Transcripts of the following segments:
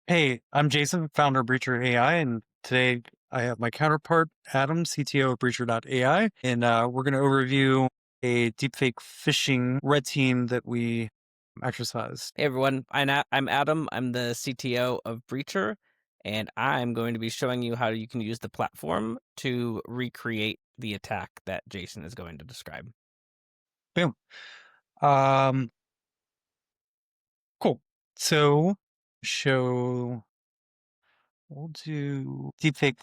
Hey, I'm Jason, founder of Breacher.ai, and today I have my counterpart, Adam, CTO of Breacher.ai, and we're going to overview a deepfake phishing red team that we exercised. Hey everyone, I'm Adam. I'm the CTO of Breacher, and I'm going to be showing you how you can use the platform to recreate the attack that Jason is going to describe. Boom. Um, cool. So, show, we'll do deepfake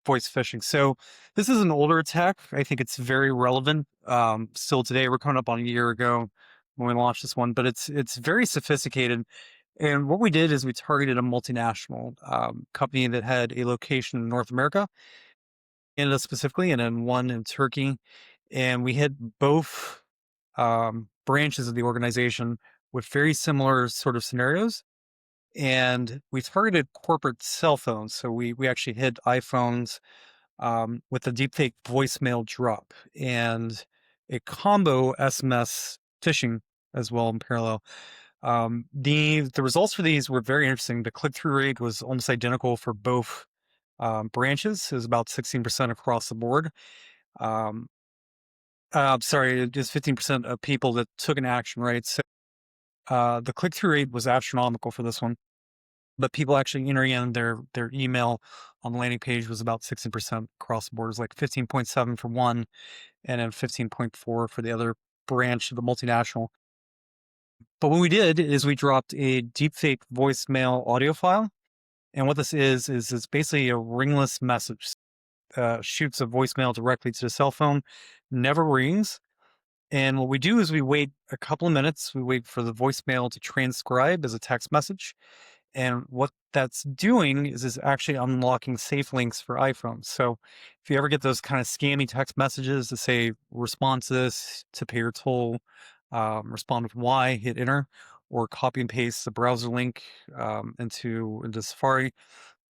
voice phishing. So, this is an older attack. I think it's very relevant still today. We're coming up on a year ago when we launched this one, but it's very sophisticated. And what we did is we targeted a multinational company that had a location in North America, Canada specifically, and then one in Turkey. And we hit both branches of the organization with very similar sort of scenarios. And we targeted corporate cell phones. So we actually hit iPhones with a deepfake voicemail drop and a combo SMS phishing as well in parallel. The results for these were very interesting. The click through rate was almost identical for both branches. It was about 16% across the board. Um, sorry, just 15% of people that took an action, right? So the click through rate was astronomical for this one, but people actually entering in their email on the landing page was about 16% across the board. It was like 15.7 for one, and then 15.4 for the other branch of the multinational. But what we did is we dropped a deepfake voicemail audio file. And what this is it's basically a ringless message. Shoots a voicemail directly to the cell phone, never rings. And what we do is we wait a couple of minutes. We wait for the voicemail to transcribe as a text message. And what that's doing is actually unlocking safe links for iPhones. So if you ever get those kind of scammy text messages that say, respond to this to pay your toll, respond with Y, hit enter, or copy and paste the browser link into Safari,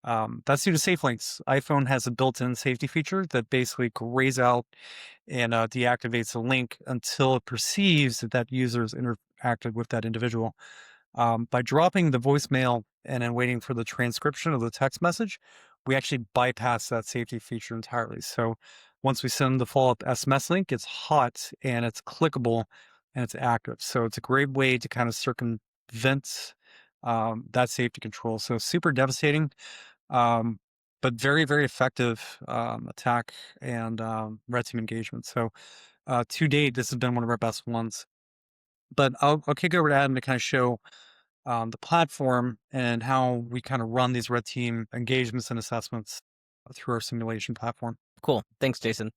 that's due to safe links. iPhone has a built-in safety feature that basically grays out and deactivates a link until it perceives that that user has interacted with that individual. By dropping the voicemail and then waiting for the transcription of the text message, we actually bypass that safety feature entirely. So once we send the follow-up SMS link, it's hot and it's clickable and it's active. So it's a great way to kind of circumvent that safety control. So super devastating, um, but very, very effective attack and red team engagement. So to date, this has been one of our best ones. But I'll kick over to Adam to kind of show the platform and how we kind of run these red team engagements and assessments through our simulation platform. Cool. Thanks, Jason.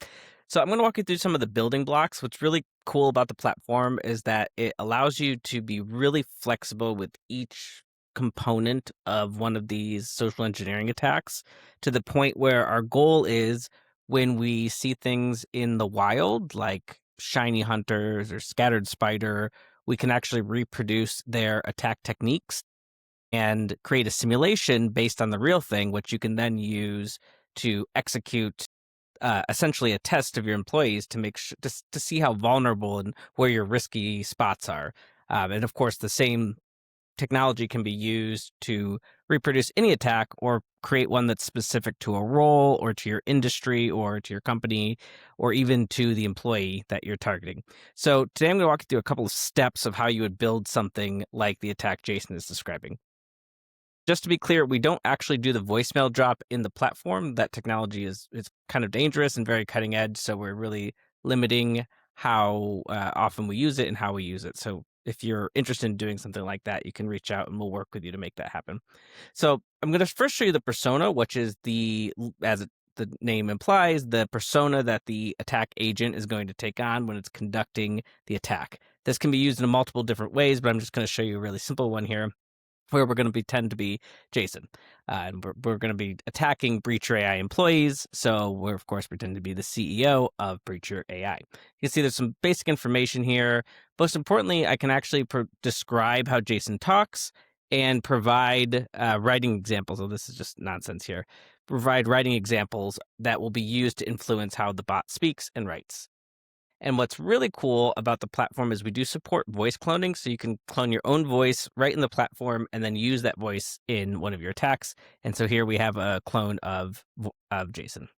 So I'm going to walk you through some of the building blocks. What's really cool about the platform is that it allows you to be really flexible with each component of one of these social engineering attacks to the point where our goal is when we see things in the wild, like shiny hunters or scattered spider, we can actually reproduce their attack techniques and create a simulation based on the real thing, which you can then use to execute essentially a test of your employees to make sure to see how vulnerable and where your risky spots are. And of course, the same technology can be used to reproduce any attack or create one that's specific to a role or to your industry or to your company or even to the employee that you're targeting. So today I'm going to walk you through a couple of steps of how you would build something like the attack Jason is describing. Just to be clear, we don't actually do the voicemail drop in the platform. That technology is kind of dangerous and very cutting edge, so we're really limiting how often we use it and how we use it. So if you're interested in doing something like that, you can reach out and we'll work with you to make that happen. So I'm going to first show you the persona, which is the name implies, the persona that the attack agent is going to take on when it's conducting the attack. This can be used in multiple different ways, but I'm just going to show you a really simple one here where we're going to pretend to be Jason. And we're going to be attacking Breacher.ai employees. So we're, of course, pretending to be the CEO of Breacher.ai. You can see there's some basic information here. Most importantly, I can actually describe how Jason talks and provide writing examples. Oh, this is just nonsense here. Provide writing examples that will be used to influence how the bot speaks and writes. And what's really cool about the platform is we do support voice cloning, so you can clone your own voice right in the platform and then use that voice in one of your attacks. And so here we have a clone of Jason.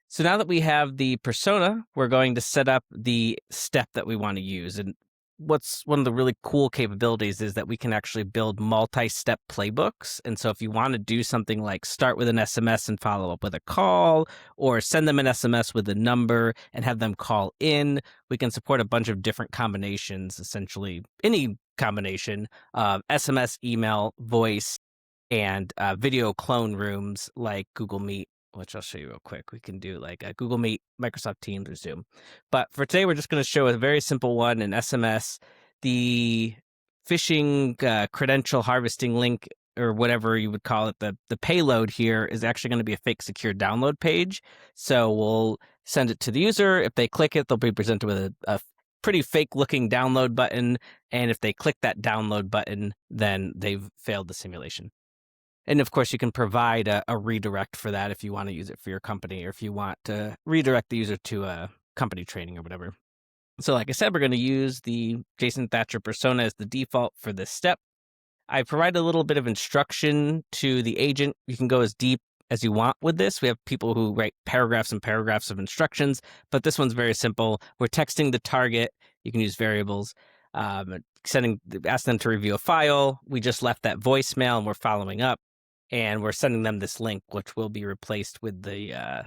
So now that we have the persona, we're going to set up the step that we want to use. And what's one of the really cool capabilities is that we can actually build multi-step playbooks. And so if you want to do something like start with an SMS and follow up with a call, or send them an SMS with a number and have them call in, we can support a bunch of different combinations, essentially any combination of SMS, email, voice, and video clone rooms like Google Meet, which I'll show you real quick. We can do like a Google Meet, Microsoft Teams, or Zoom. But for today, we're just going to show a very simple one in SMS. The phishing credential harvesting link, or whatever you would call it, the payload here is actually going to be a fake secure download page. So we'll send it to the user. If they click it, they'll be presented with a pretty fake looking download button. And if they click that download button, then they've failed the simulation. And of course, you can provide a redirect for that if you want to use it for your company, or if you want to redirect the user to a company training or whatever. So like I said, we're going to use the Jason Thatcher persona as the default for this step. I provide a little bit of instruction to the agent. You can go as deep as you want with this. We have people who write paragraphs and paragraphs of instructions, but this one's very simple. We're texting the target. You can use variables. Ask them to review a file. We just left that voicemail and we're following up, and we're sending them this link, which will be replaced with the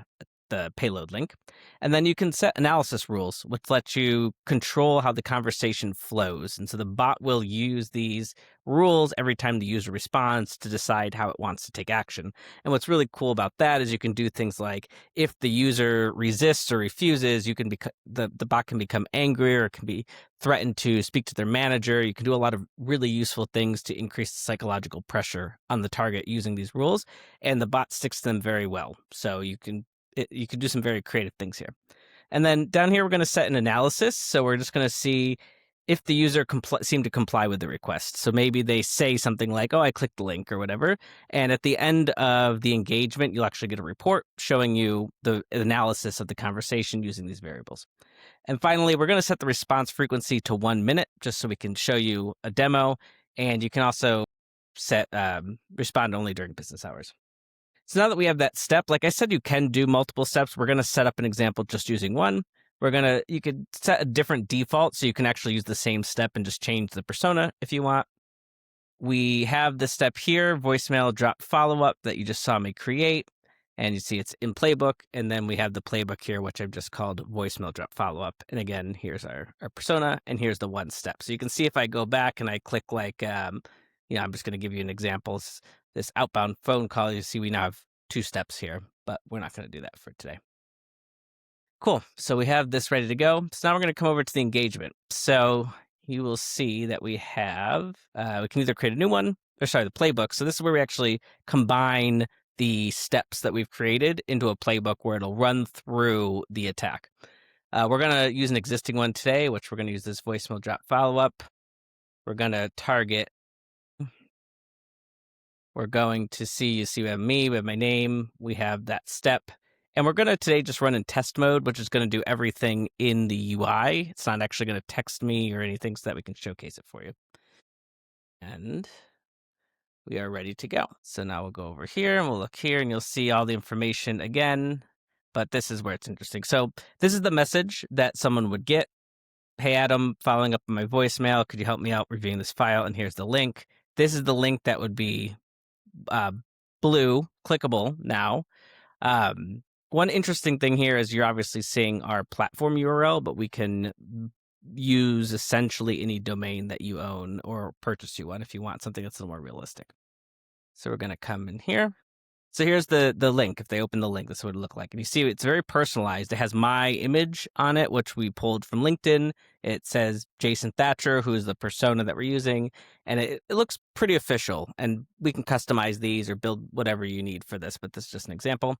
payload link. And then you can set analysis rules, which let you control how the conversation flows. And so the bot will use these rules every time the user responds to decide how it wants to take action. And what's really cool about that is you can do things like if the user resists or refuses, you can the bot can become angry, or it can be threatened to speak to their manager. You can do a lot of really useful things to increase the psychological pressure on the target using these rules, and the bot sticks to them very well. So you can do some very creative things here. And then down here, we're going to set an analysis. So we're just going to see if the user seemed to comply with the request. So maybe they say something like, oh, I clicked the link or whatever. And at the end of the engagement, you'll actually get a report showing you the analysis of the conversation using these variables. And finally, we're going to set the response frequency to 1 minute, just so we can show you a demo. And you can also set respond only during business hours. So now that we have that step, like I said, you can do multiple steps. We're going to set up an example just using one. You could set a different default, so you can actually use the same step and just change the persona if you want. We have the step here, voicemail drop follow-up, that you just saw me create. And you see it's in playbook. And then we have the playbook here, which I've just called voicemail drop follow-up. And again, here's our persona, and here's the one step. So you can see if I go back and I click like, I'm just going to give you an example. This outbound phone call, you see we now have 2 steps here, but we're not going to do that for today. Cool. So we have this ready to go. So now we're going to come over to the engagement. So you will see that we have, we can either create a new one, the playbook. So this is where we actually combine the steps that we've created into a playbook where it'll run through the attack. We're going to use an existing one today, which we're going to use this voicemail drop follow-up. We're going to target. We're going to see we have me, we have my name, we have that step. And we're going to today just run in test mode, which is going to do everything in the UI. It's not actually going to text me or anything, so that we can showcase it for you. And we are ready to go. So now we'll go over here and we'll look here, and you'll see all the information again. But this is where it's interesting. So this is the message that someone would get. Hey, Adam, following up on my voicemail, could you help me out reviewing this file? And here's the link. This is the link that would be blue, clickable now. One interesting thing here is you're obviously seeing our platform URL, but we can use essentially any domain that you own or purchase you one if you want something that's a little more realistic. So we're going to come in here. So here's the link. If they open the link, this is what it look like. And you see it's very personalized. It has my image on it, which we pulled from LinkedIn. It says Jason Thatcher, who is the persona that we're using. And it looks pretty official. And we can customize these or build whatever you need for this, but this is just an example.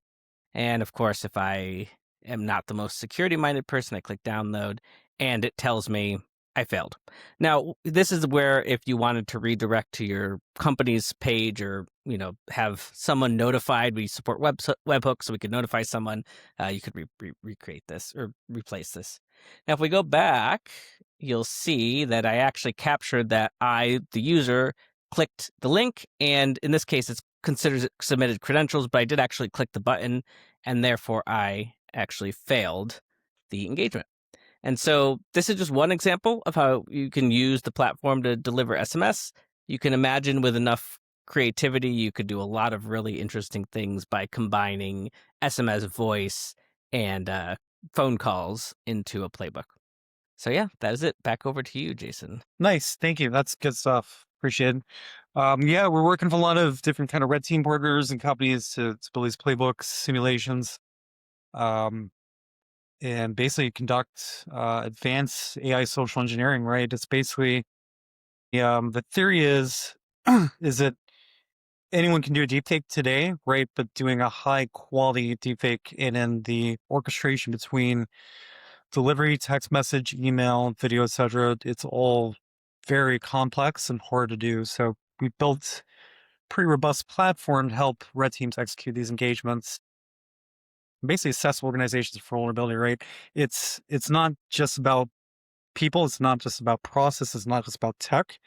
And of course, if I am not the most security-minded person, I click download, and it tells me I failed. Now, this is where if you wanted to redirect to your company's page, or have someone notified, we support webhooks, so we could notify someone. You could recreate this or replace this. Now, if we go back, you'll see that I actually captured that I, the user, clicked the link. And in this case, it's considered submitted credentials, but I did actually click the button. And therefore, I actually failed the engagement. And so this is just one example of how you can use the platform to deliver SMS. You can imagine with enough creativity, you could do a lot of really interesting things by combining SMS voice and phone calls into a playbook. So yeah, that is it. Back over to you, Jason. Nice. Thank you. That's good stuff. Appreciate it. Yeah, we're working with a lot of different kind of red team partners and companies to build these playbooks, simulations, um, and basically conduct advanced AI social engineering. Right? It's basically the theory is is that anyone can do a deepfake today, right? But doing a high quality deepfake and in the orchestration between delivery, text message, email, video, etc. It's all very complex and hard to do. So we built pretty robust platform to help red teams execute these engagements. Basically, assess organizations for vulnerability. Right? It's not just about people. It's not just about process. It's not just about tech.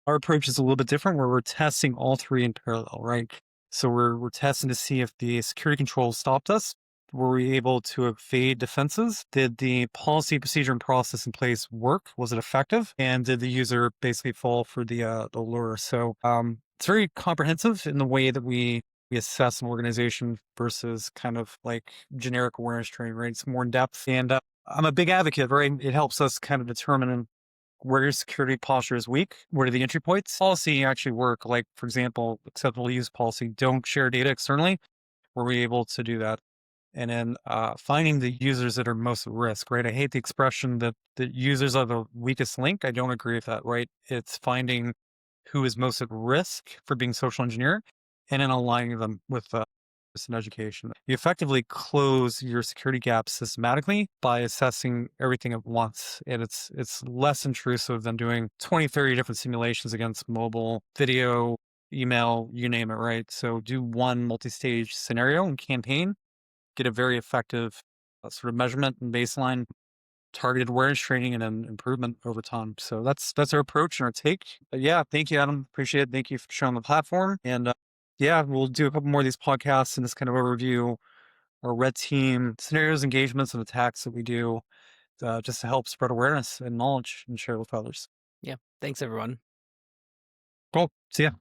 Our approach is a little bit different, where we're testing all three in parallel. Right? So we're testing to see if the security controls stopped us. Were we able to evade defenses? Did the policy, procedure, and process in place work? Was it effective? And did the user basically fall for the lure? So it's very comprehensive in the way that we assess an organization versus kind of like generic awareness training, right? It's more in depth. And I'm a big advocate, right? It helps us kind of determine where your security posture is weak. Where are the entry points? Policy actually work. Like, for example, acceptable use policy, don't share data externally. Were we able to do that? And then finding the users that are most at risk, right? I hate the expression that the users are the weakest link. I don't agree with that, right? It's finding who is most at risk for being social engineered and then aligning them with an education. You effectively close your security gaps systematically by assessing everything at once. And it's less intrusive than doing 20, 30 different simulations against mobile, video, email, you name it, right? So do one multi-stage scenario and campaign, get a very effective sort of measurement and baseline, targeted awareness training, and then improvement over time. So that's our approach and our take. But yeah, thank you, Adam. Appreciate it. Thank you for showing the platform. And yeah, we'll do a couple more of these podcasts and this kind of overview our red team scenarios, engagements, and attacks that we do just to help spread awareness and knowledge and share with others. Yeah. Thanks, everyone. Cool. See ya.